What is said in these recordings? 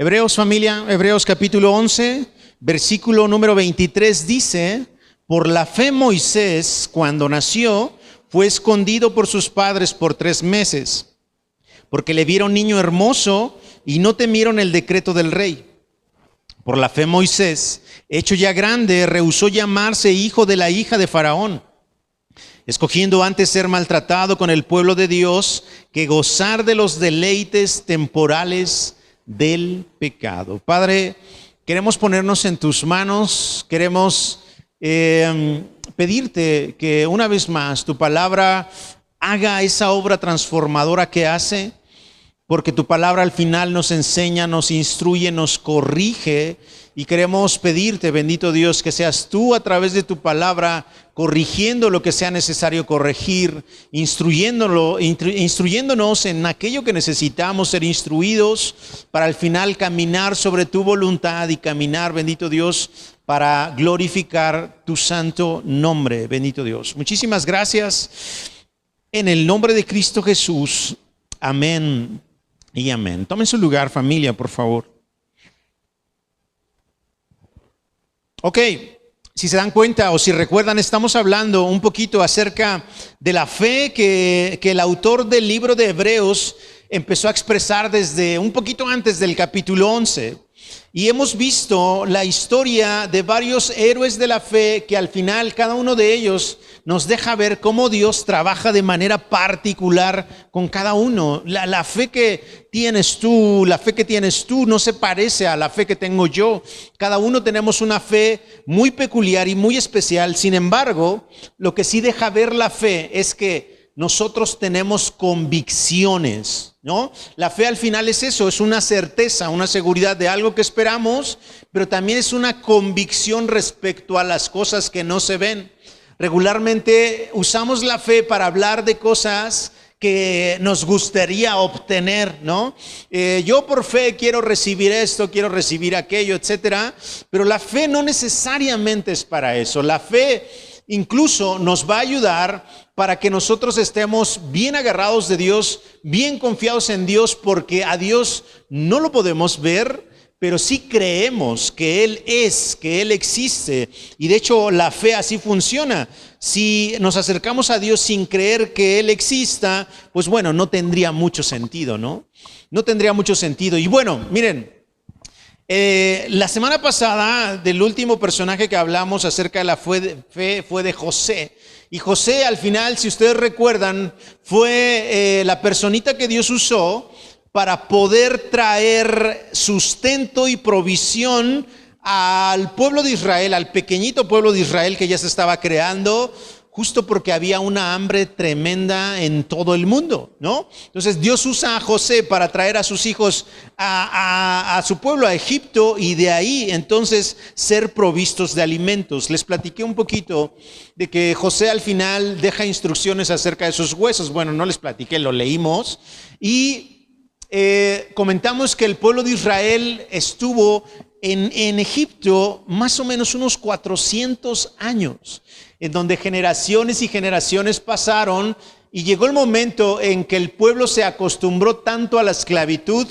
Hebreos familia, Hebreos capítulo 11, versículo número 23 dice: por la fe Moisés, cuando nació, fue escondido por sus padres por 3 meses, porque le vieron niño hermoso y no temieron el decreto del rey. Por la fe Moisés, hecho ya grande, rehusó llamarse hijo de la hija de Faraón, escogiendo antes ser maltratado con el pueblo de Dios que gozar de los deleites temporales del pecado. Padre, queremos ponernos en tus manos, queremos pedirte que una vez más tu palabra haga esa obra transformadora que hace, porque tu palabra al final nos enseña, nos instruye, nos corrige, y queremos pedirte, bendito Dios, que seas tú a través de tu palabra corrigiendo lo que sea necesario corregir, instruyéndonos en aquello que necesitamos ser instruidos para al final caminar sobre tu voluntad y caminar, bendito Dios, para glorificar tu santo nombre, bendito Dios. Muchísimas gracias. En el nombre de Cristo Jesús, amén y amén. Tomen su lugar, familia, por favor. Ok, si se dan cuenta o si recuerdan, estamos hablando un poquito acerca de la fe que el autor del libro de Hebreos empezó a expresar desde un poquito antes del capítulo 11. Y hemos visto la historia de varios héroes de la fe que al final cada uno de ellos nos deja ver cómo Dios trabaja de manera particular con cada uno. La fe que tienes tú, no se parece a la fe que tengo yo. Cada uno tenemos una fe muy peculiar y muy especial. Sin embargo, lo que sí deja ver la fe es que nosotros tenemos convicciones, ¿no? La fe al final es eso, es una certeza, una seguridad de algo que esperamos, pero también es una convicción respecto a las cosas que no se ven. Regularmente usamos la fe para hablar de cosas que nos gustaría obtener, ¿no? Yo por fe quiero recibir esto, quiero recibir aquello, etcétera, pero la fe no necesariamente es para eso. La fe incluso nos va a ayudar para que nosotros estemos bien agarrados de Dios, bien confiados en Dios, porque a Dios no lo podemos ver, pero sí creemos que Él es, que Él existe. Y de hecho la fe así funciona. Si nos acercamos a Dios sin creer que Él exista, pues bueno, no tendría mucho sentido, ¿no? No tendría mucho sentido. Y bueno, miren, la semana pasada del último personaje que hablamos acerca de la fe fue de José. Y José al final, si ustedes recuerdan, fue la personita que Dios usó para poder traer sustento y provisión al pueblo de Israel, al pequeñito pueblo de Israel que ya se estaba creando, justo porque había una hambre tremenda en todo el mundo, ¿no? Entonces Dios usa a José para traer a sus hijos a su pueblo, a Egipto, y de ahí entonces ser provistos de alimentos. Les platiqué un poquito de que José al final deja instrucciones acerca de sus huesos. Bueno, no les platiqué, lo leímos y comentamos que el pueblo de Israel estuvo en Egipto más o menos unos 400 años, en donde generaciones y generaciones pasaron, y llegó el momento en que el pueblo se acostumbró tanto a la esclavitud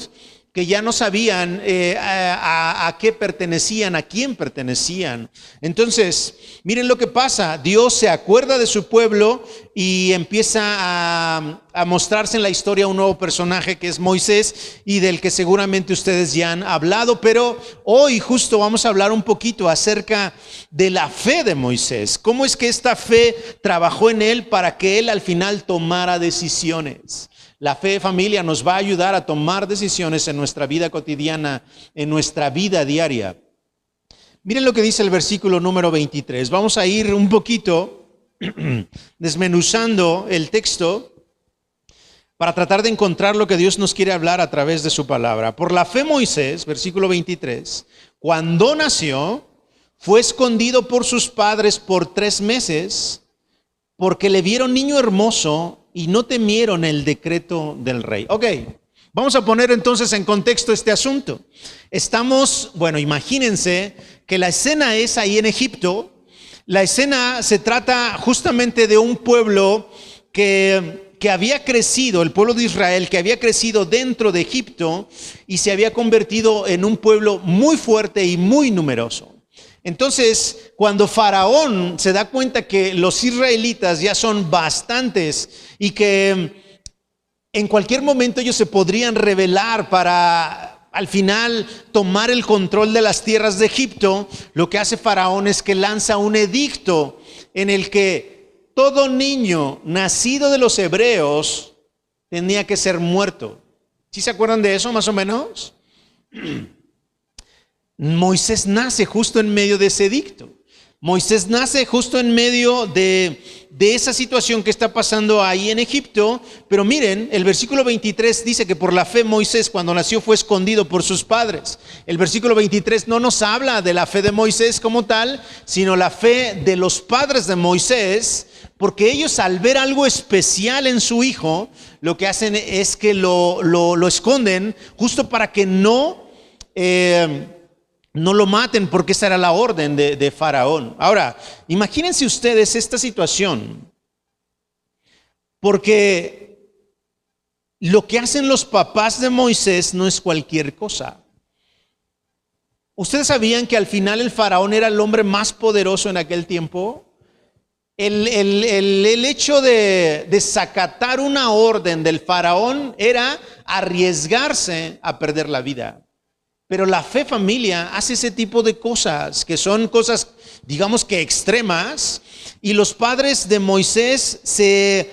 que ya no sabían a qué pertenecían, a quién pertenecían. Entonces, miren lo que pasa. Dios se acuerda de su pueblo y empieza a mostrarse en la historia un nuevo personaje que es Moisés, y del que seguramente ustedes ya han hablado, pero hoy justo vamos a hablar un poquito acerca de la fe de Moisés. ¿Cómo es que esta fe trabajó en él para que él al final tomara decisiones? La fe, familia, nos va a ayudar a tomar decisiones en nuestra vida cotidiana, en nuestra vida diaria. Miren lo que dice el versículo número 23. Vamos a ir un poquito desmenuzando el texto para tratar de encontrar lo que Dios nos quiere hablar a través de su palabra. Por la fe Moisés, versículo 23, cuando nació, fue escondido por sus padres por 3 meses, porque le vieron niño hermoso y no temieron el decreto del rey. Ok, vamos a poner entonces en contexto este asunto. Imagínense que la escena es ahí en Egipto. La escena se trata justamente de un pueblo que que había crecido, el pueblo de Israel, que había crecido dentro de Egipto y se había convertido en un pueblo muy fuerte y muy numeroso. Entonces, cuando Faraón se da cuenta que los israelitas ya son bastantes y que en cualquier momento ellos se podrían rebelar para al final tomar el control de las tierras de Egipto, lo que hace Faraón es que lanza un edicto en el que todo niño nacido de los hebreos tenía que ser muerto. ¿Sí se acuerdan de eso más o menos? Moisés nace justo en medio de ese edicto. Moisés nace justo en medio de esa situación que está pasando ahí en Egipto. Pero miren, el versículo 23 dice que por la fe Moisés cuando nació fue escondido por sus padres. El versículo 23 no nos habla de la fe de Moisés como tal, sino la fe de los padres de Moisés, porque ellos al ver algo especial en su hijo, lo que hacen es que lo esconden justo para que no lo maten, porque esa era la orden de Faraón. Ahora, imagínense ustedes esta situación, porque lo que hacen los papás de Moisés no es cualquier cosa. ¿Ustedes sabían que al final el Faraón era el hombre más poderoso en aquel tiempo? El hecho de desacatar una orden del Faraón era arriesgarse a perder la vida. Pero la fe, familia, hace ese tipo de cosas, que son cosas, digamos que extremas, y los padres de Moisés se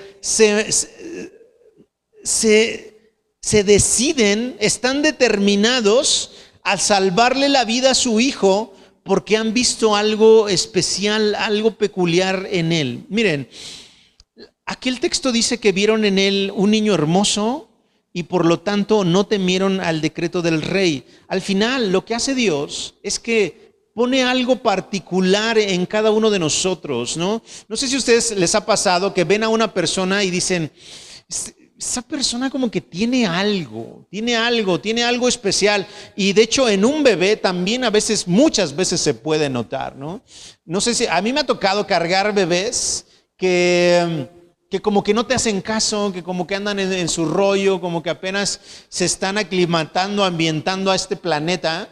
deciden, están determinados a salvarle la vida a su hijo, porque han visto algo especial, algo peculiar en él. Miren, aquí el texto dice que vieron en él un niño hermoso, y por lo tanto no temieron al decreto del rey. Al final lo que hace Dios es que pone algo particular en cada uno de nosotros, ¿no? No sé si a ustedes les ha pasado que ven a una persona y dicen, esa persona como que tiene algo especial. Y de hecho en un bebé también muchas veces se puede notar, ¿no? No sé si, a mí me ha tocado cargar bebés que como que no te hacen caso, que como que andan en su rollo, como que apenas se están aclimatando, ambientando a este planeta.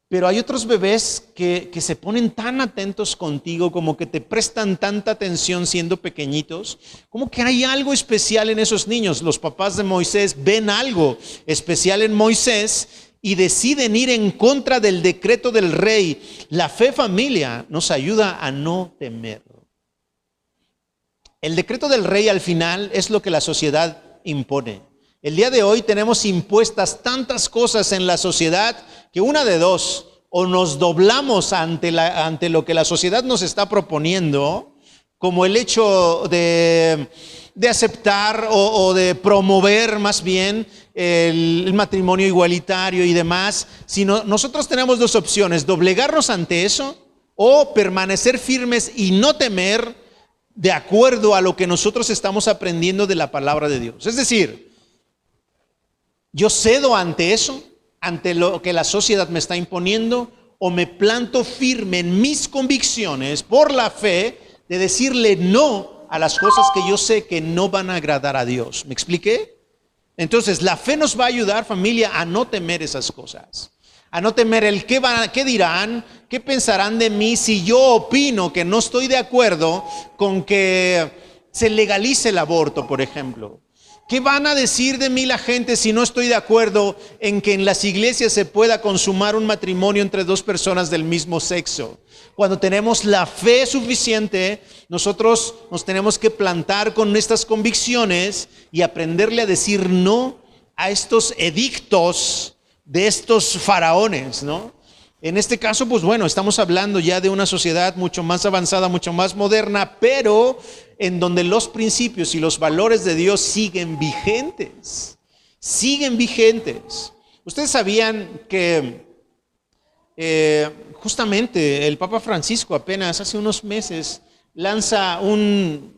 Pero hay otros bebés que se ponen tan atentos contigo, como que te prestan tanta atención siendo pequeñitos, como que hay algo especial en esos niños. Los papás de Moisés ven algo especial en Moisés y deciden ir en contra del decreto del rey. La fe, familia, nos ayuda a no temer. El decreto del rey al final es lo que la sociedad impone. El día de hoy tenemos impuestas tantas cosas en la sociedad que una de dos, o nos doblamos ante lo que la sociedad nos está proponiendo, como el hecho de aceptar o de promover más bien el matrimonio igualitario y demás, sino nosotros tenemos dos opciones: doblegarnos ante eso o permanecer firmes y no temer, de acuerdo a lo que nosotros estamos aprendiendo de la palabra de Dios. Es decir, yo cedo ante eso, ante lo que la sociedad me está imponiendo, o me planto firme en mis convicciones por la fe de decirle no a las cosas que yo sé que no van a agradar a Dios. ¿Me expliqué? Entonces, la fe nos va a ayudar, familia, a no temer esas cosas. A no temer el qué dirán, qué pensarán de mí si yo opino que no estoy de acuerdo con que se legalice el aborto, por ejemplo. ¿Qué van a decir de mí la gente si no estoy de acuerdo en que en las iglesias se pueda consumar un matrimonio entre dos personas del mismo sexo? Cuando tenemos la fe suficiente, nosotros nos tenemos que plantar con estas convicciones y aprenderle a decir no a estos edictos de estos faraones, ¿no? En este caso, pues bueno, estamos hablando ya de una sociedad mucho más avanzada, mucho más moderna, pero en donde los principios y los valores de Dios siguen vigentes. Siguen vigentes. Ustedes sabían que justamente el Papa Francisco apenas hace unos meses lanza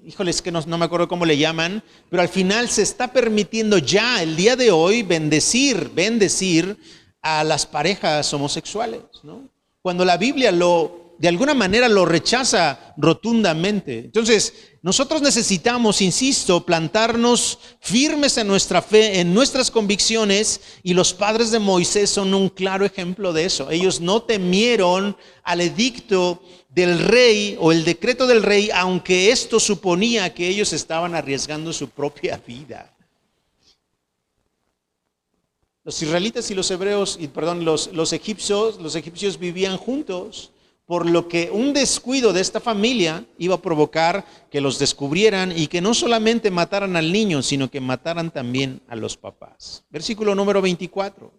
híjoles que no me acuerdo cómo le llaman, pero al final se está permitiendo ya el día de hoy bendecir a las parejas homosexuales, ¿no? Cuando la Biblia lo de alguna manera lo rechaza rotundamente. Entonces, nosotros necesitamos, insisto, plantarnos firmes en nuestra fe, en nuestras convicciones, y los padres de Moisés son un claro ejemplo de eso. Ellos no temieron al edicto del rey o el decreto del rey, aunque esto suponía que ellos estaban arriesgando su propia vida. Los israelitas y los hebreos, los egipcios vivían juntos, por lo que un descuido de esta familia iba a provocar que los descubrieran y que no solamente mataran al niño, sino que mataran también a los papás. Versículo número 24.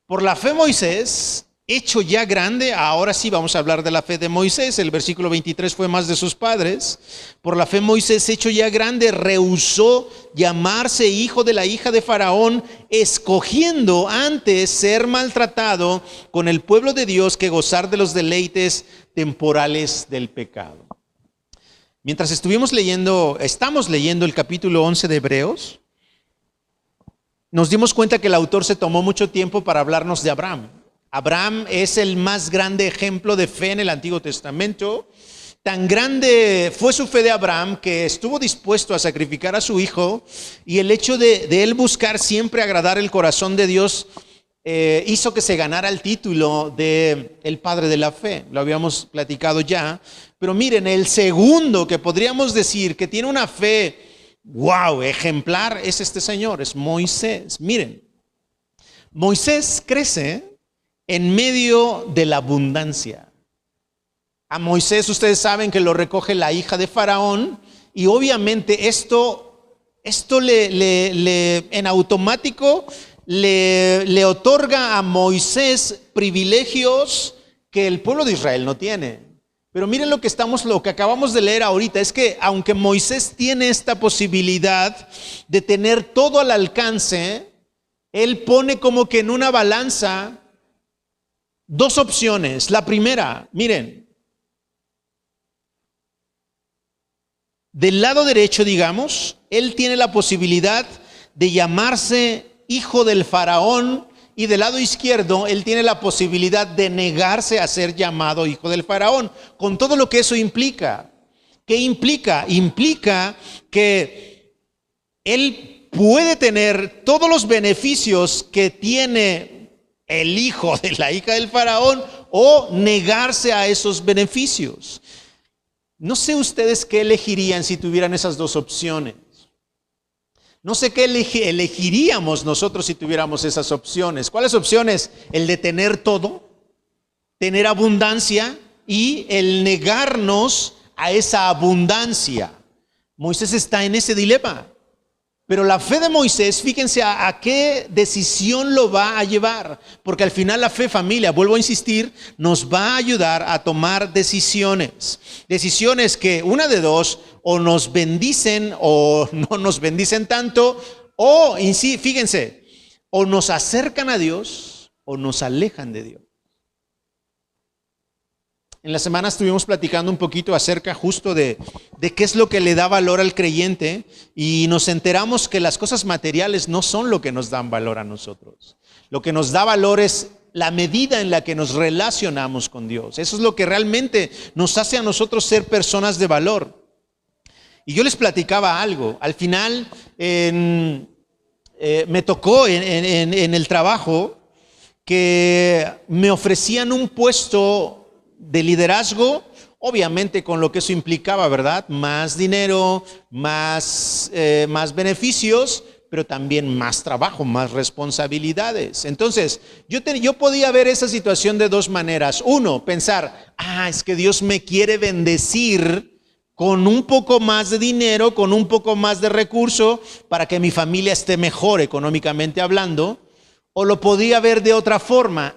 Por la fe Moisés, hecho ya grande, ahora sí vamos a hablar de la fe de Moisés. El versículo 23 fue más de sus padres. Por la fe Moisés, hecho ya grande, rehusó llamarse hijo de la hija de Faraón, escogiendo antes ser maltratado con el pueblo de Dios que gozar de los deleites temporales del pecado. Mientras estamos leyendo el capítulo 11 de Hebreos, nos dimos cuenta que el autor se tomó mucho tiempo para hablarnos de Abraham. Abraham es el más grande ejemplo de fe en el Antiguo Testamento. Tan grande fue su fe de Abraham que estuvo dispuesto a sacrificar a su hijo, y el hecho de él buscar siempre agradar el corazón de Dios hizo que se ganara el título de el padre de la fe. Lo habíamos platicado ya, pero miren, el segundo que podríamos decir que tiene una fe ejemplar es este señor, es Moisés. Miren, Moisés crece en medio de la abundancia. A Moisés, ustedes saben que lo recoge la hija de Faraón, y obviamente esto en automático le otorga a Moisés privilegios que el pueblo de Israel no tiene. Pero miren lo que acabamos de leer ahorita, es que aunque Moisés tiene esta posibilidad de tener todo al alcance, él pone como que en una balanza dos opciones. La primera, miren, del lado derecho, digamos, él tiene la posibilidad de llamarse hijo del faraón, y del lado izquierdo, él tiene la posibilidad de negarse a ser llamado hijo del faraón, con todo lo que eso implica. ¿Qué implica? Implica que él puede tener todos los beneficios que tiene el hijo de la hija del faraón, o negarse a esos beneficios. No sé ustedes qué elegirían si tuvieran esas dos opciones. No sé qué elegiríamos nosotros si tuviéramos esas opciones. ¿Cuáles opciones? El de tener todo, tener abundancia, y el negarnos a esa abundancia. Moisés está en ese dilema. Pero la fe de Moisés, fíjense a qué decisión lo va a llevar. Porque al final la fe, familia, vuelvo a insistir, nos va a ayudar a tomar decisiones. Decisiones que, una de dos, o nos bendicen o no nos bendicen tanto, o, fíjense, o nos acercan a Dios o nos alejan de Dios. En la semana estuvimos platicando un poquito acerca justo de qué es lo que le da valor al creyente, y nos enteramos que las cosas materiales no son lo que nos dan valor a nosotros. Lo que nos da valor es la medida en la que nos relacionamos con Dios. Eso es lo que realmente nos hace a nosotros ser personas de valor. Y yo les platicaba algo. Al final me tocó en el trabajo que me ofrecían un puesto de liderazgo, obviamente con lo que eso implicaba, ¿verdad? Más dinero, más beneficios, pero también más trabajo, más responsabilidades. Entonces, yo podía ver esa situación de dos maneras. Uno, pensar, es que Dios me quiere bendecir con un poco más de dinero, con un poco más de recurso, para que mi familia esté mejor económicamente hablando. O lo podía ver de otra forma.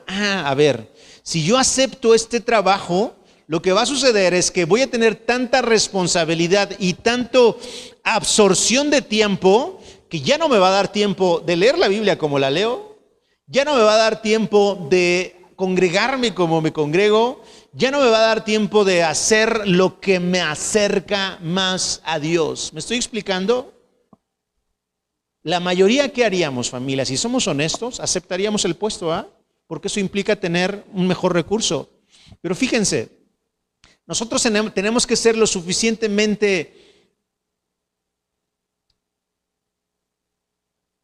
Si yo acepto este trabajo, lo que va a suceder es que voy a tener tanta responsabilidad y tanto absorción de tiempo que ya no me va a dar tiempo de leer la Biblia como la leo, ya no me va a dar tiempo de congregarme como me congrego, ya no me va a dar tiempo de hacer lo que me acerca más a Dios. ¿Me estoy explicando? La mayoría, ¿qué haríamos, familia? Si somos honestos, aceptaríamos el puesto, porque eso implica tener un mejor recurso. Pero fíjense, Nosotros tenemos que ser lo suficientemente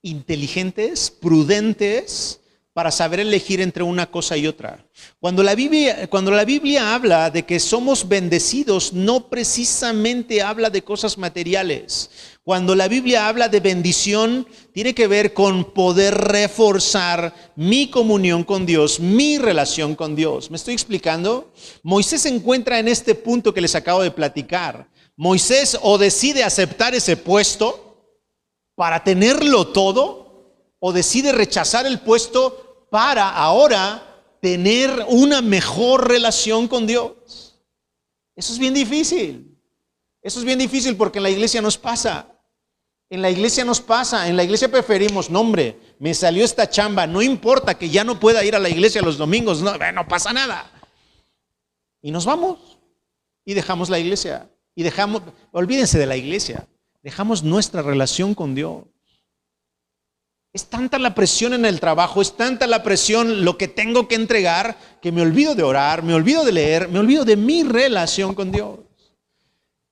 inteligentes, prudentes, para saber elegir entre una cosa y otra. Cuando la Biblia habla de que somos bendecidos, no precisamente habla de cosas materiales. Cuando la Biblia habla de bendición, tiene que ver con poder reforzar mi comunión con Dios, mi relación con Dios. ¿Me estoy explicando? Moisés se encuentra en este punto que les acabo de platicar. Moisés o decide aceptar ese puesto para tenerlo todo, o decide rechazar el puesto para ahora tener una mejor relación con Dios. Eso es bien difícil. Eso es bien difícil porque en la iglesia nos pasa. En la iglesia nos pasa. En la iglesia preferimos, no hombre, me salió esta chamba, no importa que ya no pueda ir a la iglesia los domingos, no pasa nada. Y nos vamos y dejamos la iglesia. Olvídense de la iglesia, dejamos nuestra relación con Dios. Es tanta la presión en el trabajo, es tanta la presión lo que tengo que entregar, que me olvido de orar, me olvido de leer, me olvido de mi relación con Dios.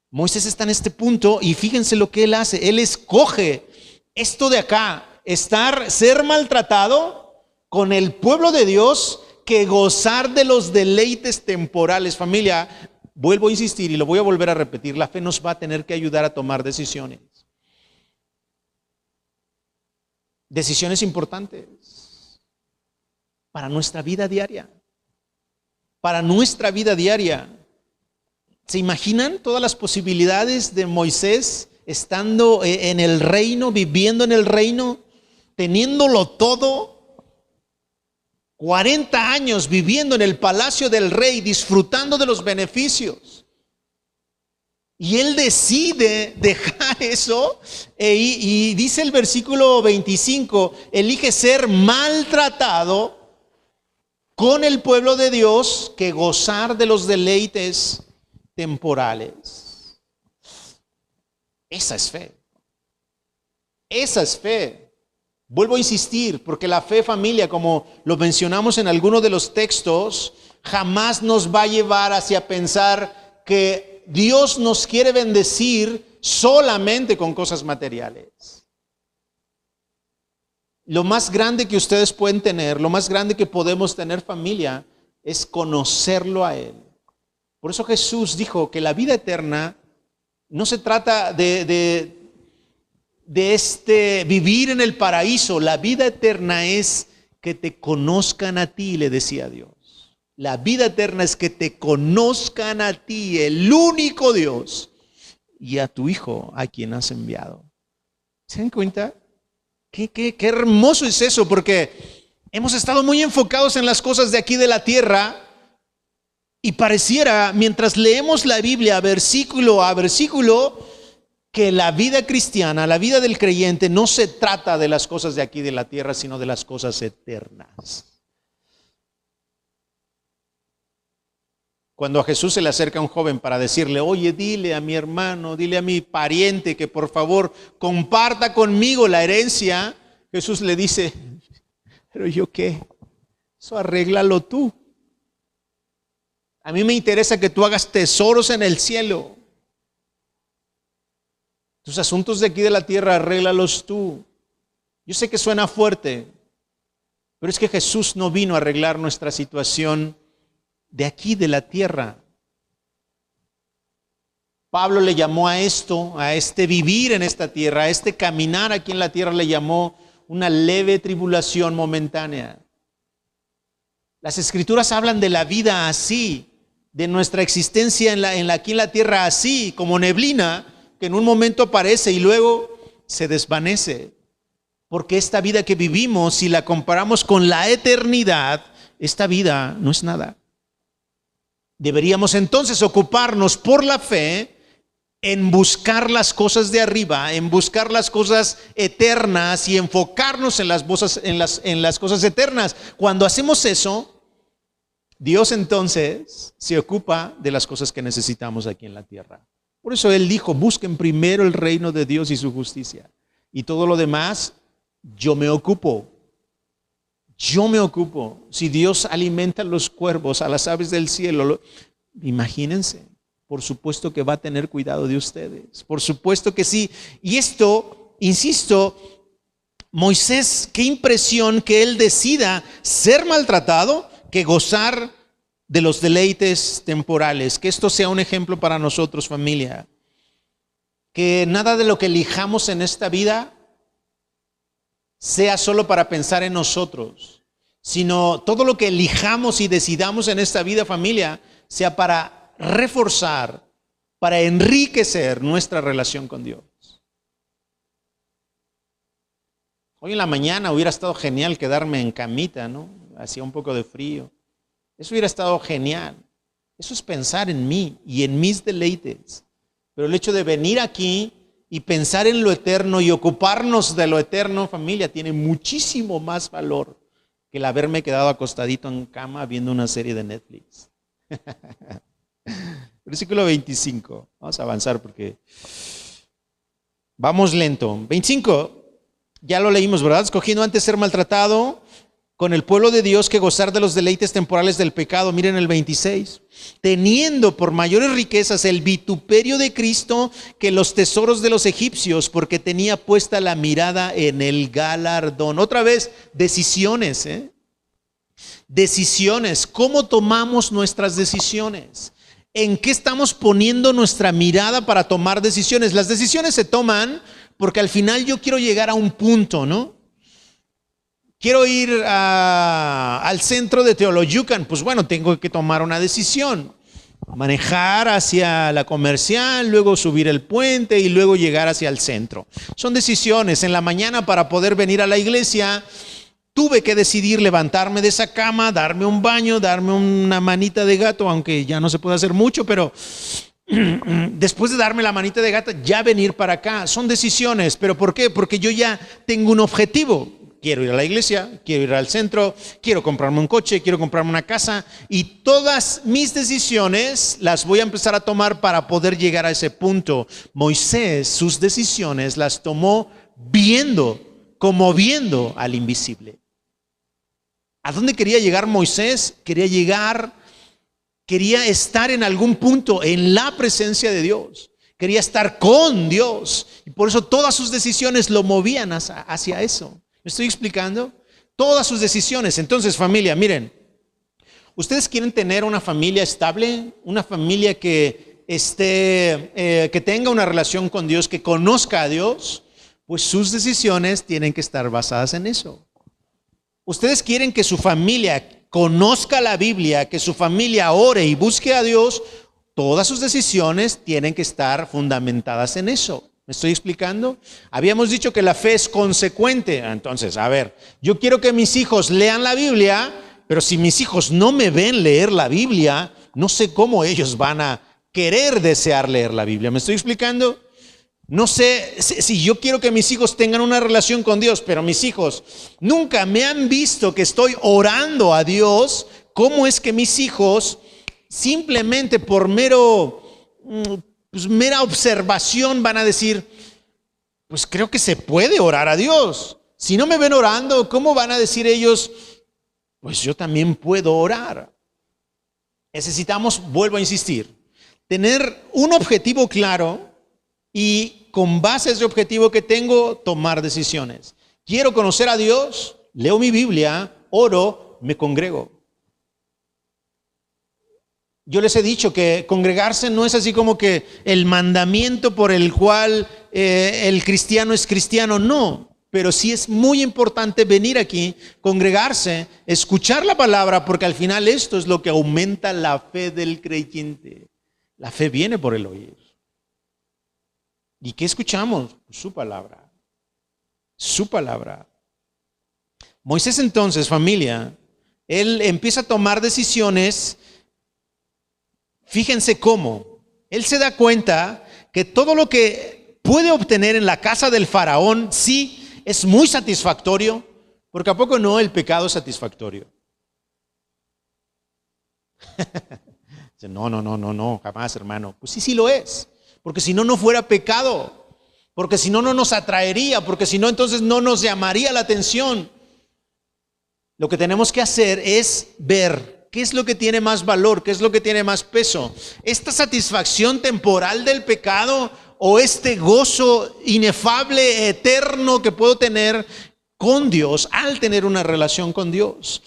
Moisés está en este punto y fíjense lo que él hace. Él escoge esto de acá, ser maltratado con el pueblo de Dios, que gozar de los deleites temporales. Familia, vuelvo a insistir y lo voy a volver a repetir, la fe nos va a tener que ayudar a tomar decisiones. Decisiones importantes para nuestra vida diaria. Para nuestra vida diaria. ¿Se imaginan todas las posibilidades de Moisés estando en el reino, viviendo en el reino, teniéndolo todo? 40 años viviendo en el palacio del rey, disfrutando de los beneficios. Y él decide dejar eso y dice el versículo 25, elige ser maltratado con el pueblo de Dios que gozar de los deleites temporales. Esa es fe. Esa es fe. Vuelvo a insistir, porque la fe, familia, como lo mencionamos en algunos de los textos, jamás nos va a llevar hacia pensar que Dios nos quiere bendecir solamente con cosas materiales. Lo más grande que ustedes pueden tener, lo más grande que podemos tener, familia, es conocerlo a Él. Por eso Jesús dijo que la vida eterna no se trata de vivir en el paraíso. La vida eterna es que te conozcan a ti, le decía Dios. La vida eterna es que te conozcan a ti, el único Dios, y a tu Hijo, a quien has enviado. ¿Se dan cuenta? Qué hermoso es eso, porque hemos estado muy enfocados en las cosas de aquí de la tierra, y pareciera, mientras leemos la Biblia versículo a versículo, que la vida cristiana, la vida del creyente, no se trata de las cosas de aquí de la tierra, sino de las cosas eternas. Cuando a Jesús se le acerca un joven para decirle, oye, dile a mi hermano, dile a mi pariente que por favor comparta conmigo la herencia, Jesús le dice, ¿pero yo qué? Eso arréglalo tú. A mí me interesa que tú hagas tesoros en el cielo. Tus asuntos de aquí de la tierra, arréglalos tú. Yo sé que suena fuerte, pero es que Jesús no vino a arreglar nuestra situación de aquí de la tierra. Pablo le llamó a esto, a este vivir en esta tierra, a este caminar aquí en la tierra, le llamó una leve tribulación momentánea. Las escrituras hablan de la vida así, de nuestra existencia aquí en la tierra así, como neblina, que en un momento aparece y luego se desvanece. Porque esta vida que vivimos, si la comparamos con la eternidad, esta vida no es nada. Deberíamos entonces ocuparnos por la fe en buscar las cosas de arriba, en buscar las cosas eternas y enfocarnos en las cosas eternas. Cuando hacemos eso, Dios entonces se ocupa de las cosas que necesitamos aquí en la tierra. Por eso Él dijo, busquen primero el reino de Dios y su justicia. Y todo lo demás, yo me ocupo. Yo me ocupo. Si Dios alimenta a los cuervos, a las aves del cielo, Imagínense, por supuesto que va a tener cuidado de ustedes, por supuesto que sí. Y esto, insisto, Moisés, qué impresión que él decida ser maltratado que gozar de los deleites temporales. Que esto sea un ejemplo para nosotros, familia. Que nada de lo que elijamos en esta vida sea solo para pensar en nosotros, sino todo lo que elijamos y decidamos en esta vida, familia, sea para reforzar, para enriquecer nuestra relación con Dios. Hoy en la mañana hubiera estado genial quedarme en camita, ¿no? Hacía un poco de frío. Eso hubiera estado genial. Eso es pensar en mí y en mis deleites. Pero el hecho de venir aquí y pensar en lo eterno y ocuparnos de lo eterno, familia, tiene muchísimo más valor que el haberme quedado acostadito en cama viendo una serie de Netflix. Versículo 25. Vamos a avanzar porque vamos lento. 25. Ya lo leímos, ¿verdad? Escogiendo antes ser maltratado con el pueblo de Dios que gozar de los deleites temporales del pecado. Miren el 26. Teniendo por mayores riquezas el vituperio de Cristo que los tesoros de los egipcios, porque tenía puesta la mirada en el galardón. Otra vez, decisiones, Decisiones. ¿Cómo tomamos nuestras decisiones? ¿En qué estamos poniendo nuestra mirada para tomar decisiones? Las decisiones se toman porque al final yo quiero llegar a un punto, ¿no? Quiero ir al centro de Teoloyucan, pues bueno, tengo que tomar una decisión. Manejar hacia la Comercial, luego subir el puente y luego llegar hacia el centro. Son decisiones. En la mañana, para poder venir a la iglesia, tuve que decidir levantarme de esa cama, darme un baño, darme una manita de gato, aunque ya no se puede hacer mucho, pero después de darme la manita de gato, ya venir para acá. Son decisiones. ¿Pero por qué? Porque yo ya tengo un objetivo. Quiero ir a la iglesia, quiero ir al centro, quiero comprarme un coche, quiero comprarme una casa, y todas mis decisiones las voy a empezar a tomar para poder llegar a ese punto. Moisés, sus decisiones las tomó viendo, como viendo al invisible. ¿A dónde quería llegar Moisés? Quería estar en algún punto en la presencia de Dios. Quería estar con Dios. Y por eso todas sus decisiones lo movían hacia eso. ¿Me estoy explicando? Todas sus decisiones. Entonces, familia, miren. ¿Ustedes quieren tener una familia estable? Una familia que tenga una relación con Dios, que conozca a Dios. Pues sus decisiones tienen que estar basadas en eso. ¿Ustedes quieren que su familia conozca la Biblia, que su familia ore y busque a Dios? Todas sus decisiones tienen que estar fundamentadas en eso. ¿Me estoy explicando? Habíamos dicho que la fe es consecuente. Entonces, a ver, yo quiero que mis hijos lean la Biblia, pero si mis hijos no me ven leer la Biblia, no sé cómo ellos van a querer desear leer la Biblia. ¿Me estoy explicando? No sé si yo quiero que mis hijos tengan una relación con Dios, pero mis hijos nunca me han visto que estoy orando a Dios. ¿Cómo es que mis hijos simplemente por mera observación van a decir, pues creo que se puede orar a Dios? Si no me ven orando, ¿cómo van a decir ellos, pues yo también puedo orar? Necesitamos, vuelvo a insistir, tener un objetivo claro y con base a ese objetivo que tengo, tomar decisiones. Quiero conocer a Dios, leo mi Biblia, oro, me congrego. Yo les he dicho que congregarse no es así como que el mandamiento por el cual el cristiano es cristiano, no. Pero sí es muy importante venir aquí, congregarse, escuchar la palabra, porque al final esto es lo que aumenta la fe del creyente. La fe viene por el oír. ¿Y qué escuchamos? Su palabra. Su palabra. Moisés entonces, familia, él empieza a tomar decisiones. Fíjense cómo. Él se da cuenta que todo lo que puede obtener en la casa del faraón, sí, es muy satisfactorio, porque ¿a poco no el pecado es satisfactorio? No, jamás, hermano. Pues sí lo es. Porque si no, no fuera pecado. Porque si no, no nos atraería. Porque si no, entonces no nos llamaría la atención. Lo que tenemos que hacer es ver ¿Qué es lo que tiene más valor? ¿Qué es lo que tiene más peso? ¿Esta satisfacción temporal del pecado o este gozo inefable, eterno que puedo tener con Dios al tener una relación con Dios?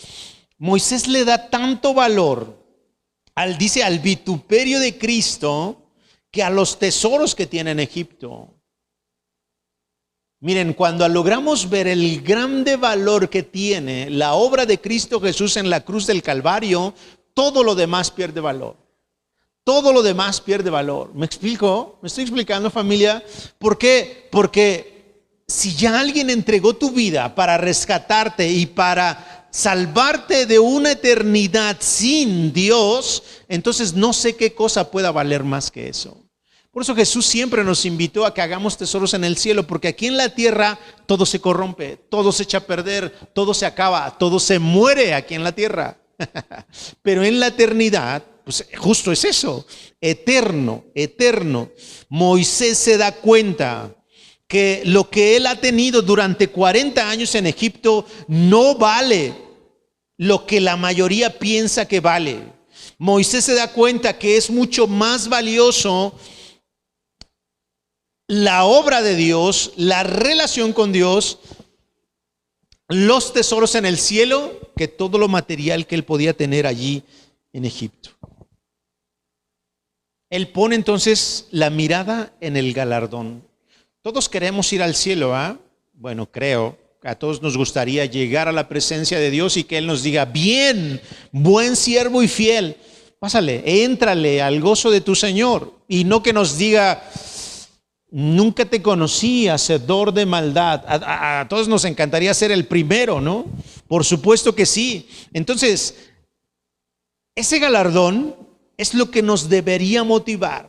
Moisés le da tanto valor dice al vituperio de Cristo que a los tesoros que tiene en Egipto. Miren, cuando logramos ver el grande valor que tiene la obra de Cristo Jesús en la cruz del Calvario, todo lo demás pierde valor. Todo lo demás pierde valor. ¿Me explico? ¿Me estoy explicando, familia? ¿Por qué? Porque si ya alguien entregó tu vida para rescatarte y para salvarte de una eternidad sin Dios, entonces no sé qué cosa pueda valer más que eso. Por eso Jesús siempre nos invitó a que hagamos tesoros en el cielo, porque aquí en la tierra todo se corrompe, todo se echa a perder, todo se acaba, todo se muere aquí en la tierra. Pero en la eternidad, pues justo es eso, eterno, eterno. Moisés se da cuenta que lo que él ha tenido durante 40 años en Egipto no vale lo que la mayoría piensa que vale. Moisés se da cuenta que es mucho más valioso la obra de Dios, la relación con Dios, los tesoros en el cielo, que todo lo material que él podía tener allí en Egipto. Él pone entonces la mirada en el galardón. Todos queremos ir al cielo, ¿ah? Bueno, creo. A todos nos gustaría llegar a la presencia de Dios y que Él nos diga, bien, buen siervo y fiel. Pásale, éntrale al gozo de tu Señor. Y no que nos diga, nunca te conocí, hacedor de maldad. A todos nos encantaría ser el primero, ¿no? Por supuesto que sí. Entonces, ese galardón es lo que nos debería motivar.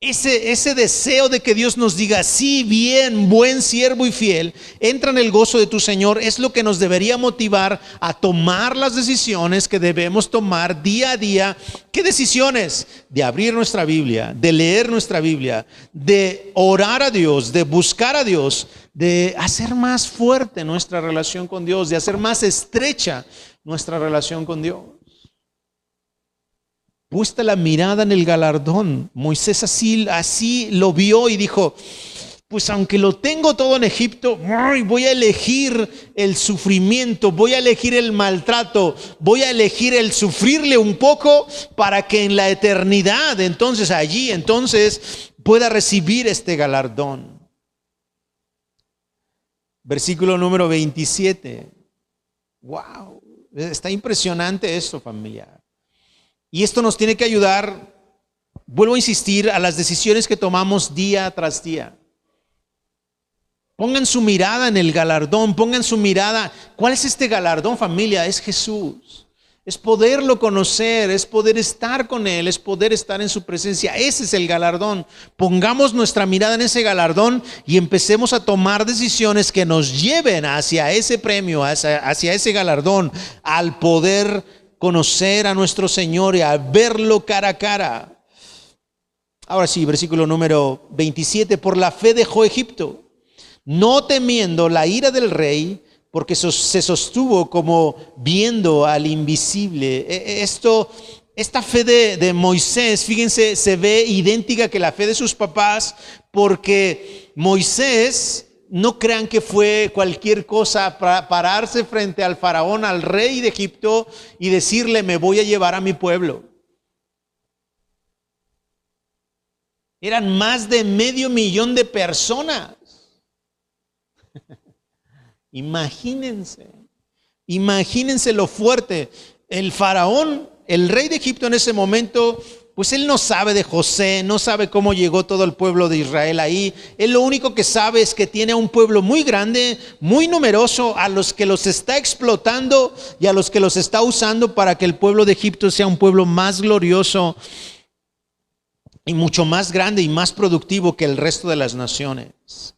Ese deseo de que Dios nos diga, sí, bien, buen siervo y fiel, entra en el gozo de tu Señor, es lo que nos debería motivar a tomar las decisiones que debemos tomar día a día. ¿Qué decisiones? De abrir nuestra Biblia, de leer nuestra Biblia, de orar a Dios, de buscar a Dios, de hacer más fuerte nuestra relación con Dios, de hacer más estrecha nuestra relación con Dios. Puesta la mirada en el galardón. Moisés así lo vio y dijo, pues aunque lo tengo todo en Egipto, voy a elegir el sufrimiento, voy a elegir el maltrato, voy a elegir el sufrirle un poco para que en la eternidad, entonces pueda recibir este galardón. Versículo número 27. Wow, está impresionante esto, familia. Y esto nos tiene que ayudar, vuelvo a insistir, a las decisiones que tomamos día tras día. Pongan su mirada en el galardón, pongan su mirada. ¿Cuál es este galardón, familia? Es Jesús. Es poderlo conocer, es poder estar con Él, es poder estar en su presencia. Ese es el galardón. Pongamos nuestra mirada en ese galardón y empecemos a tomar decisiones que nos lleven hacia ese premio, hacia ese galardón, al poder conocer a nuestro Señor y a verlo cara a cara. Ahora sí, versículo número 27. Por la fe dejó Egipto, no temiendo la ira del rey, porque se sostuvo como viendo al invisible. Esta fe de Moisés, fíjense, se ve idéntica que la fe de sus papás, porque Moisés, no crean que fue cualquier cosa para pararse frente al faraón, al rey de Egipto, y decirle, me voy a llevar a mi pueblo. Eran más de 500,000 de personas. Imagínense lo fuerte. El faraón, el rey de Egipto en ese momento, pues él no sabe de José, no sabe cómo llegó todo el pueblo de Israel ahí. Él lo único que sabe es que tiene un pueblo muy grande, muy numeroso, a los que los está explotando y a los que los está usando para que el pueblo de Egipto sea un pueblo más glorioso y mucho más grande y más productivo que el resto de las naciones.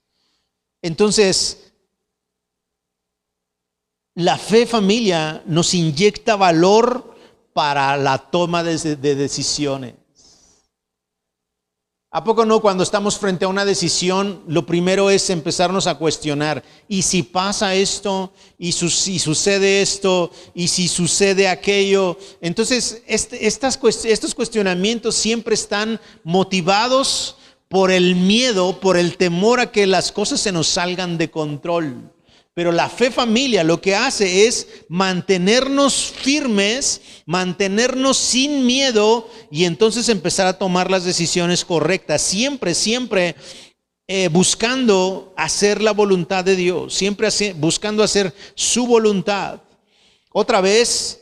Entonces, la fe, familia, nos inyecta valor para la toma de decisiones. ¿A poco no cuando estamos frente a una decisión, lo primero es empezarnos a cuestionar? ¿Y si pasa esto? ¿Y si sucede esto? ¿Y si sucede aquello? Entonces, estos cuestionamientos siempre están motivados por el miedo, por el temor a que las cosas se nos salgan de control. Pero la fe, familia, lo que hace es mantenernos firmes, mantenernos sin miedo y entonces empezar a tomar las decisiones correctas. Siempre buscando hacer la voluntad de Dios, siempre buscando hacer su voluntad. Otra vez,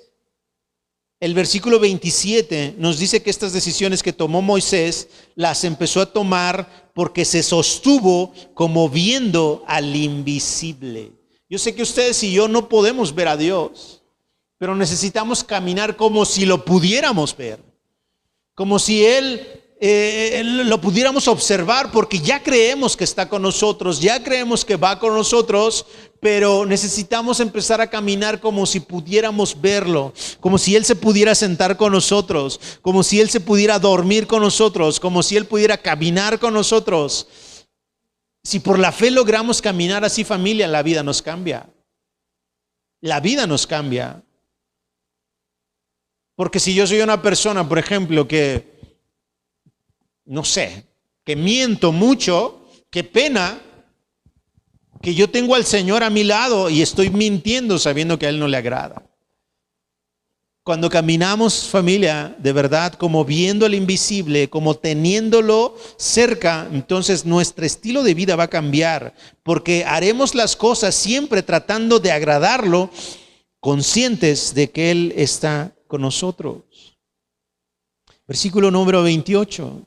el versículo 27 nos dice que estas decisiones que tomó Moisés las empezó a tomar porque se sostuvo como viendo al invisible. Yo sé que ustedes y yo no podemos ver a Dios, pero necesitamos caminar como si lo pudiéramos ver, como si Él lo pudiéramos observar, porque ya creemos que está con nosotros, ya creemos que va con nosotros, pero necesitamos empezar a caminar como si pudiéramos verlo, como si Él se pudiera sentar con nosotros, como si Él se pudiera dormir con nosotros, como si Él pudiera caminar con nosotros. Si por la fe logramos caminar así, familia, la vida nos cambia. La vida nos cambia. Porque si yo soy una persona, por ejemplo, que, no sé, que miento mucho, qué pena que yo tengo al Señor a mi lado y estoy mintiendo sabiendo que a Él no le agrada. Cuando caminamos, familia, de verdad, como viendo el invisible, como teniéndolo cerca, entonces nuestro estilo de vida va a cambiar, porque haremos las cosas siempre tratando de agradarlo, conscientes de que Él está con nosotros. Versículo número 28.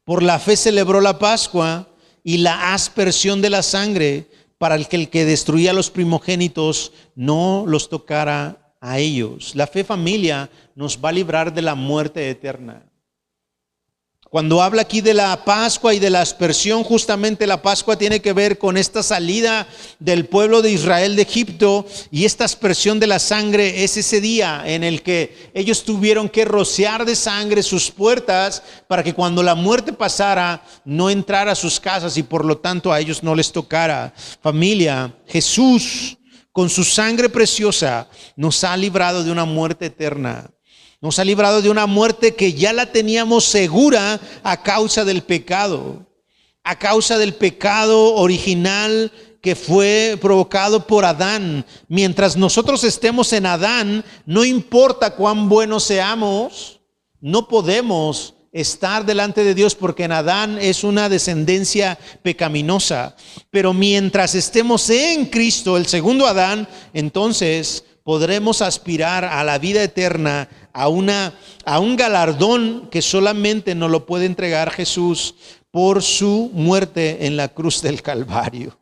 Por la fe celebró la Pascua y la aspersión de la sangre, para que el que destruía a los primogénitos no los tocara a ellos. La fe, familia, nos va a librar de la muerte eterna. Cuando habla aquí de la Pascua y de la aspersión, justamente la Pascua tiene que ver con esta salida del pueblo de Israel de Egipto, y esta aspersión de la sangre es ese día en el que ellos tuvieron que rociar de sangre sus puertas para que cuando la muerte pasara no entrara a sus casas y por lo tanto a ellos no les tocara. Familia, Jesús con su sangre preciosa nos ha librado de una muerte eterna. Nos ha librado de una muerte que ya la teníamos segura a causa del pecado. A causa del pecado original que fue provocado por Adán. Mientras nosotros estemos en Adán, no importa cuán buenos seamos, no podemos estar delante de Dios, porque en Adán es una descendencia pecaminosa. Pero mientras estemos en Cristo, el segundo Adán, entonces podremos aspirar a la vida eterna, a un galardón que solamente nos lo puede entregar Jesús por su muerte en la cruz del Calvario.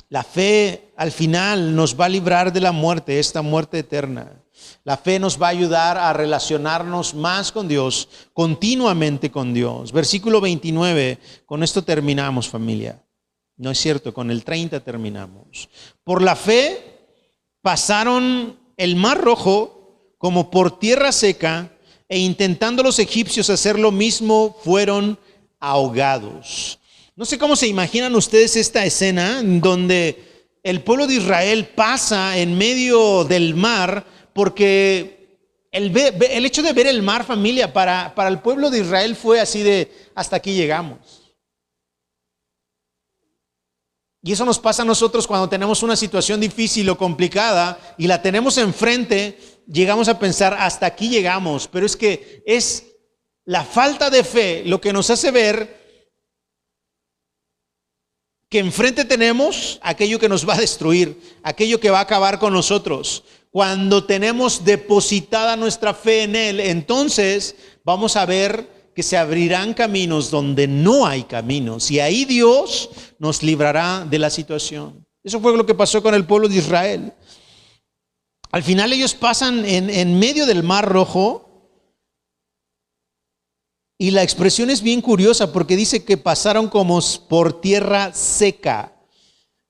La fe al final nos va a librar de la muerte, esta muerte eterna. La fe nos va a ayudar a relacionarnos más con Dios, continuamente con Dios. Versículo 29, con esto terminamos, familia. No es cierto, con el 30 terminamos. Por la fe pasaron el mar Rojo como por tierra seca, e intentando los egipcios hacer lo mismo, fueron ahogados. No sé cómo se imaginan ustedes esta escena donde el pueblo de Israel pasa en medio del mar, porque el hecho de ver el mar, familia, para el pueblo de Israel fue así de hasta aquí llegamos. Y eso nos pasa a nosotros cuando tenemos una situación difícil o complicada y la tenemos enfrente, llegamos a pensar hasta aquí llegamos, pero es que es la falta de fe lo que nos hace ver que enfrente tenemos aquello que nos va a destruir, aquello que va a acabar con nosotros. Cuando tenemos depositada nuestra fe en Él, entonces vamos a ver que se abrirán caminos donde no hay caminos, y ahí Dios nos librará de la situación. Eso fue lo que pasó con el pueblo de Israel. Al final ellos pasan en medio del mar Rojo, y la expresión es bien curiosa porque dice que pasaron como por tierra seca.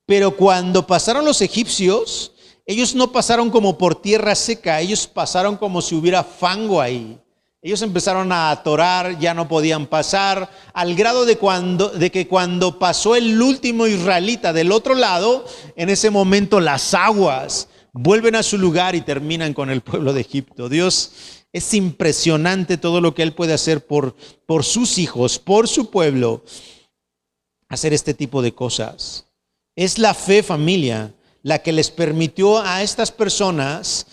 Pero cuando pasaron los egipcios, ellos no pasaron como por tierra seca, ellos pasaron como si hubiera fango ahí. Ellos empezaron a atorar, ya no podían pasar, al grado de que cuando pasó el último israelita del otro lado, en ese momento las aguas vuelven a su lugar y terminan con el pueblo de Egipto. Dios, es impresionante todo lo que Él puede hacer por sus hijos, por su pueblo, hacer este tipo de cosas. Es la fe, familia, la que les permitió a estas personas,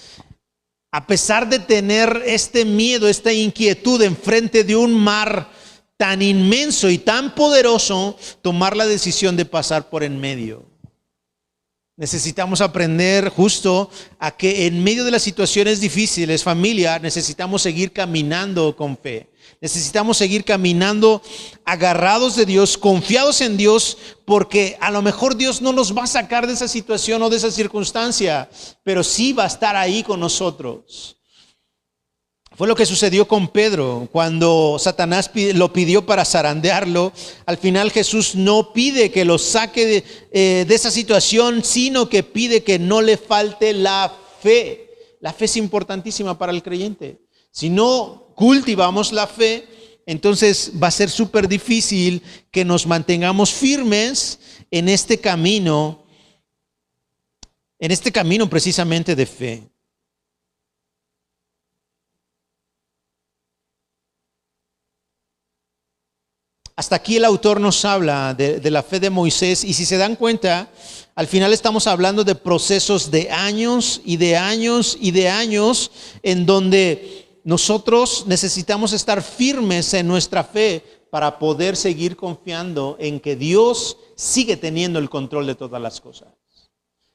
a pesar de tener este miedo, esta inquietud enfrente de un mar tan inmenso y tan poderoso, tomar la decisión de pasar por en medio. Necesitamos aprender justo a que en medio de las situaciones difíciles, familia, necesitamos seguir caminando con fe. Necesitamos seguir caminando agarrados de Dios, confiados en Dios, porque a lo mejor Dios no nos va a sacar de esa situación o de esa circunstancia, pero sí va a estar ahí con nosotros. Fue lo que sucedió con Pedro cuando Satanás lo pidió para zarandearlo. Al final Jesús no pide que lo saque de esa situación, sino que pide que no le falte la fe. La fe es importantísima para el creyente. Si no cultivamos la fe, entonces va a ser súper difícil que nos mantengamos firmes en este camino precisamente de fe. Hasta aquí el autor nos habla de la fe de Moisés, y si se dan cuenta, al final estamos hablando de procesos de años y de años y de años, en donde nosotros necesitamos estar firmes en nuestra fe para poder seguir confiando en que Dios sigue teniendo el control de todas las cosas.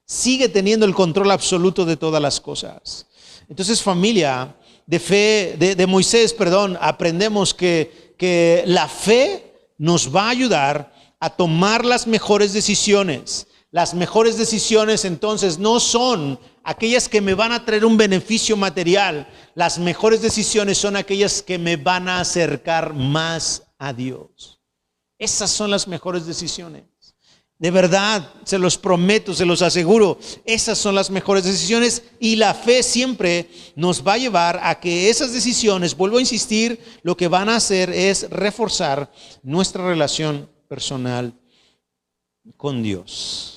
Sigue teniendo el control absoluto de todas las cosas. Entonces, familia, de Moisés, aprendemos que la fe nos va a ayudar a tomar las mejores decisiones. Las mejores decisiones entonces no son aquellas que me van a traer un beneficio material. Las mejores decisiones son aquellas que me van a acercar más a Dios. Esas son las mejores decisiones. De verdad, se los prometo, se los aseguro, esas son las mejores decisiones, y la fe siempre nos va a llevar a que esas decisiones, vuelvo a insistir, lo que van a hacer es reforzar nuestra relación personal con Dios.